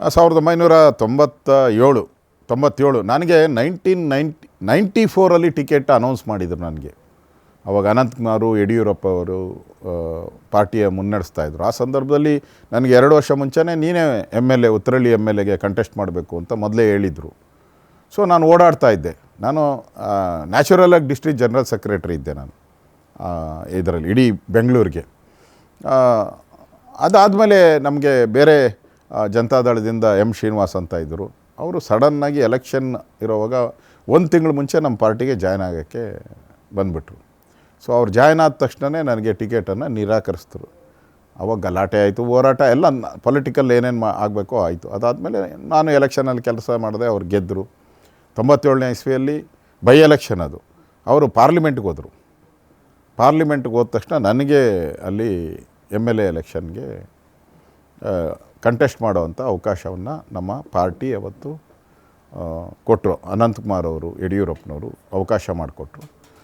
1997 ನನಗೆ 1994 ticket announce ಮಾಡಿದರು ನನಗೆ. ಅವಾಗ ಅನಂತಕುಮಾರು, ಯಡಿಯೂರಪ್ಪ ಅವರು ಪಾರ್ಟಿಯ ಮುನ್ನಡೆಸ್ತಾಯಿದ್ರು. ಆ ಸಂದರ್ಭದಲ್ಲಿ ನನಗೆ 2 ವರ್ಷ ಮುಂಚೆನೇ ನೀನೇ MLA, ಉತ್ತರಳ್ಳಿ MLAಗೆ ಕಂಟೆಸ್ಟ್ ಮಾಡಬೇಕು ಅಂತ ಮೊದಲೇ ಹೇಳಿದರು. ಸೊ ನಾನು ಓಡಾಡ್ತಾ ಇದ್ದೆ. ನಾನು ನ್ಯಾಚುರಲಾಗಿ ಡಿಸ್ಟ್ರಿಕ್ಟ್ ಜನರಲ್ ಸೆಕ್ರೆಟರಿ ಇದ್ದೆ ನಾನು ಇದರಲ್ಲಿ ಇಡೀ ಬೆಂಗಳೂರಿಗೆ. ಅದಾದಮೇಲೆ ನಮಗೆ ಬೇರೆ ಜನತಾದಳದಿಂದ ಶ್ರೀನಿವಾಸ್ ಅಂತ ಇದ್ದರು. ಅವರು ಸಡನ್ನಾಗಿ ಎಲೆಕ್ಷನ್ ಇರೋವಾಗ 1 ತಿಂಗಳು ಮುಂಚೆ ನಮ್ಮ ಪಾರ್ಟಿಗೆ ಜಾಯ್ನ್ ಆಗೋಕ್ಕೆ ಬಂದುಬಿಟ್ರು. ಸೊ ಅವ್ರು ಜಾಯ್ನ್ ಆದ ತಕ್ಷಣವೇ ನನಗೆ ಟಿಕೆಟನ್ನು ನಿರಾಕರಿಸಿದ್ರು. ಅವಾಗ ಗಲಾಟೆ ಆಯಿತು, ಹೋರಾಟ ಎಲ್ಲ ಪೊಲಿಟಿಕಲ್ ಏನೇನು ಆಗಬೇಕೋ ಆಯಿತು. ಅದಾದಮೇಲೆ ನಾನು ಎಲೆಕ್ಷನಲ್ಲಿ ಕೆಲಸ ಮಾಡಿದೆ, ಅವ್ರು ಗೆದ್ದರು. 97ನೇ ಇಸ್ವಿಯಲ್ಲಿ ಬೈ ಎಲೆಕ್ಷನ್ ಅದು. ಅವರು ಪಾರ್ಲಿಮೆಂಟ್ಗೆ ಹೋದರು. ಪಾರ್ಲಿಮೆಂಟ್ಗೆ ಹೋದ ತಕ್ಷಣ ನನಗೆ ಅಲ್ಲಿ MLA ಎಲೆಕ್ಷನ್ಗೆ ಕಂಟೆಸ್ಟ್ ಮಾಡೋವಂಥ ಅವಕಾಶವನ್ನು ನಮ್ಮ ಪಾರ್ಟಿ ಅವತ್ತು ಕೊಟ್ಟರು. ಅನಂತಕುಮಾರ್ ಅವರು, ಯಡಿಯೂರಪ್ಪನವರು ಅವಕಾಶ ಮಾಡಿಕೊಟ್ರು.